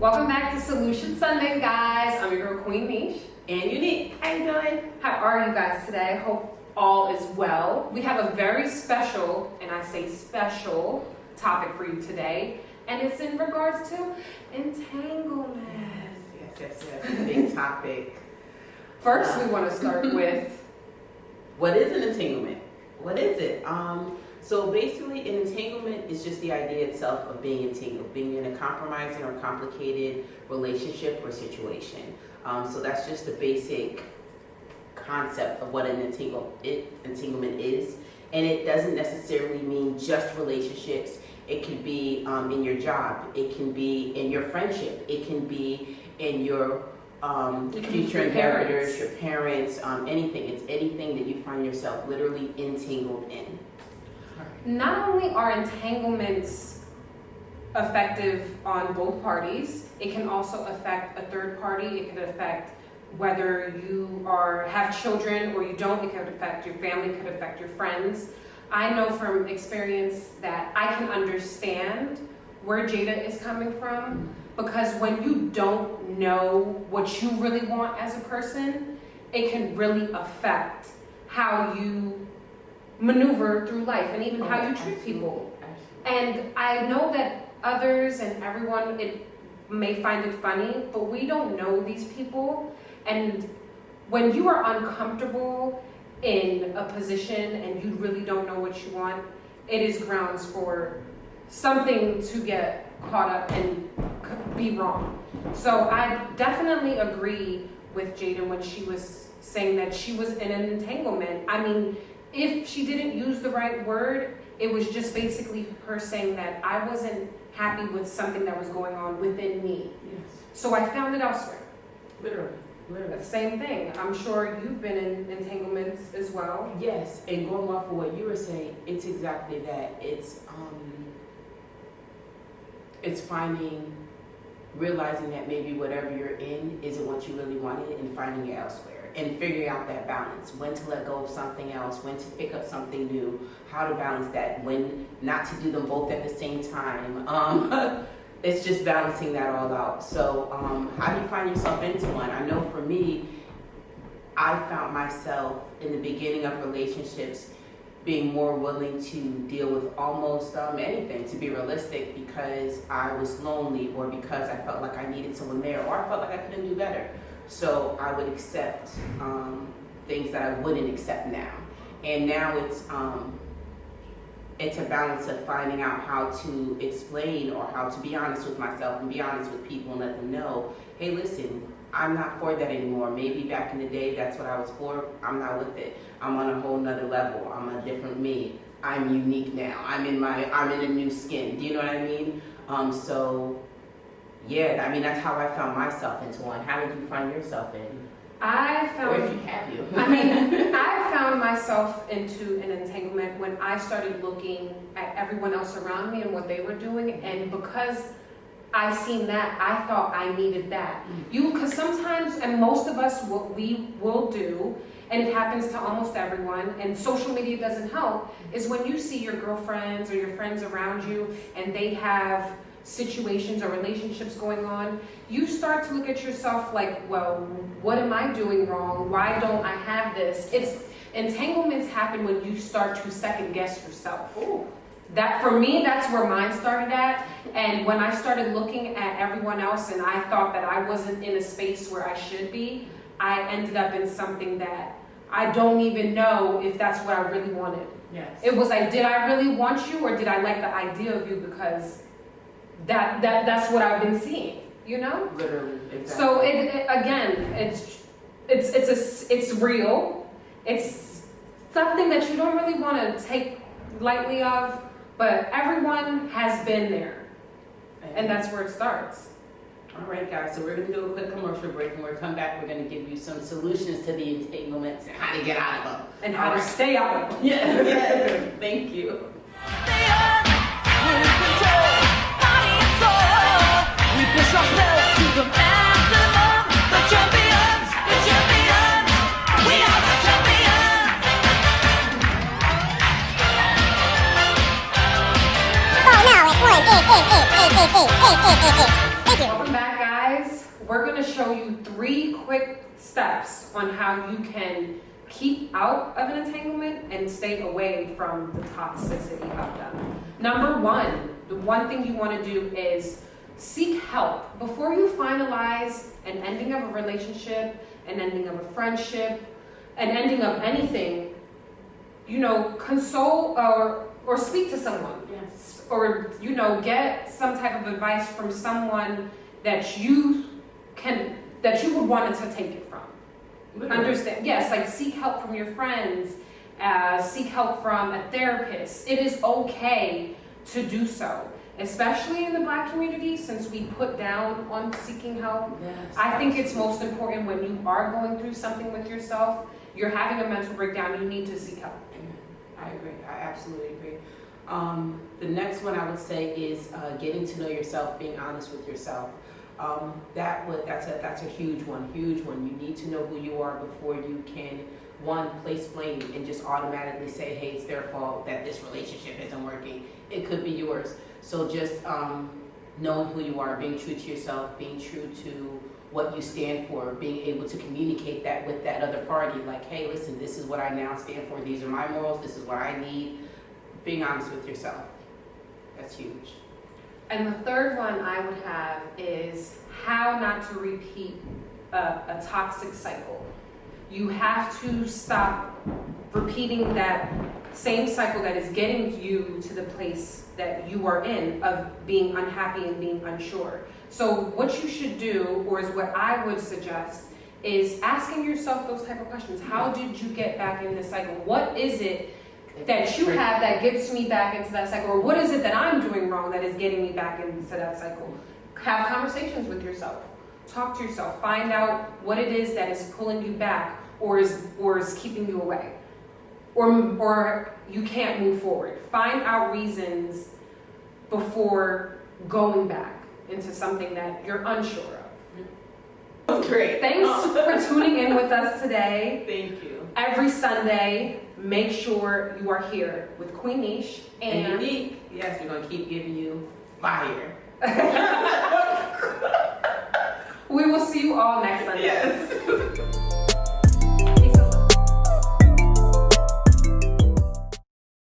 Welcome back to Solution Sunday, guys. I'm your girl, Queen Niche. And Unique. How you doing? How are you guys today? Hope all is well. We have a very special, and I say special, topic for you today, and it's in regards to entanglement. Yes. Big topic. First, we want to start with what is an entanglement? What is it? So basically, an entanglement is just the idea itself of being entangled, being in a compromising or complicated relationship or situation. So that's just the basic concept of what an entanglement is. And it doesn't necessarily mean just relationships. It can be in your job. It can be in your friendship. It can be in your future inheritors, your parents, anything. It's anything that you find yourself literally entangled in. not only are entanglements effective on both parties, it can also affect a third party. It can affect whether you have children or you don't. It could affect your family, it could affect your friends. I know from experience that I can understand where Jada is coming from, because when you don't know what you really want as a person, it can really affect how you maneuver through life and even how you treat people. And I know that others and everyone may find it funny, but we don't know these people. And when you are uncomfortable in a position and you really don't know what you want, it is grounds for something to get caught up and be wrong. So I definitely agree with Jada when she was saying that she was in an entanglement. I mean, if she didn't use the right word, it was just basically her saying that I wasn't happy with something that was going on within me. Yes. So I found it elsewhere. Literally. The same thing. I'm sure you've been in entanglements as well. Yes, and going off of what you were saying, it's exactly that. It's realizing that maybe whatever you're in isn't what you really wanted and finding it elsewhere and figuring out that balance, when to let go of something else, when to pick up something new, how to balance that, when not to do them both at the same time. It's just balancing that all out. So how do you find yourself into one? I know for me, I found myself in the beginning of relationships being more willing to deal with almost anything, to be realistic, because I was lonely or because I felt like I needed someone there or I felt like I couldn't do better. So I would accept things that I wouldn't accept now. And now it's a balance of finding out how to explain or how to be honest with myself and be honest with people and let them know, hey, listen, I'm not for that anymore. Maybe back in the day, that's what I was for. I'm not with it. I'm on a whole nother level. I'm a different me. I'm unique now. I'm in a new skin. Do you know what I mean? So yeah, I mean, that's how I found myself into one. How did you find yourself in? Or if you have you. I mean, I found myself into an entanglement when I started looking at everyone else around me and what they were doing, and because I seen that, I thought I needed that. Because sometimes, and most of us, what we will do, and it happens to almost everyone, and social media doesn't help, is when you see your girlfriends or your friends around you and they have situations or relationships going on, you start to look at yourself like, well, what am I doing wrong? Why don't I have this? Entanglements happen when you start to second guess yourself. Ooh. That, for me, that's where mine started at. And when I started looking at everyone else and I thought that I wasn't in a space where I should be, I ended up in something that I don't even know if that's what I really wanted. Yes. It was like, did I really want you, or did I like the idea of you because that's what I've been seeing, you know? Literally, exactly. So it's real. It's something that you don't really want to take lightly of, but everyone has been there, and that's where it starts. All right, guys, so we're going to do a quick commercial break, and when we come back, we're going to give you some solutions to the entanglements and how to get out of them. And how to stay out of them. Yes. Thank you. Welcome back, we're going to show you 3 quick steps on how you can keep out of an entanglement and stay away from the toxicity of them. Number 1, the one thing you want to do is seek help. Before you finalize an ending of a relationship, an ending of a friendship, an ending of anything, you know, console or speak to someone. Yes. Or, you know, get some type of advice from someone that you would want to take it from. Literally. Understand? Yes, like seek help from your friends, seek help from a therapist. It is okay to do so, especially in the Black community, since we put down on seeking help. Yes, I think it's most important when you are going through something with yourself, you're having a mental breakdown, you need to seek help. I agree. I absolutely agree. The next one I would say is getting to know yourself, being honest with yourself. That's a huge one. You need to know who you are before you can, one, place blame and just automatically say, hey, it's their fault that this relationship isn't working. It could be yours. So just knowing who you are, being true to yourself, being true to what you stand for, being able to communicate that with that other party. Like, hey, listen, this is what I now stand for. These are my morals. This is what I need. Being honest with yourself. That's huge. And the third one I would have is how not to repeat a toxic cycle. You have to stop repeating that same cycle that is getting you to the place that you are in of being unhappy and being unsure. So what you should do, or is what I would suggest, is asking yourself those type of questions. How did you get back in this cycle? What is it that you have that gets me back into that cycle? Or what is it that I'm doing wrong that is getting me back into that cycle? Have conversations with yourself. Talk to yourself. Find out what it is that is pulling you back or is keeping you away. Or you can't move forward. Find out reasons before going back into something that you're unsure of. That's great. Thanks for tuning in with us today. Thank you. Every Sunday, make sure you are here with Queen Niche And Unique. Yes, we're going to keep giving you fire. We will see you all next Sunday. Yes.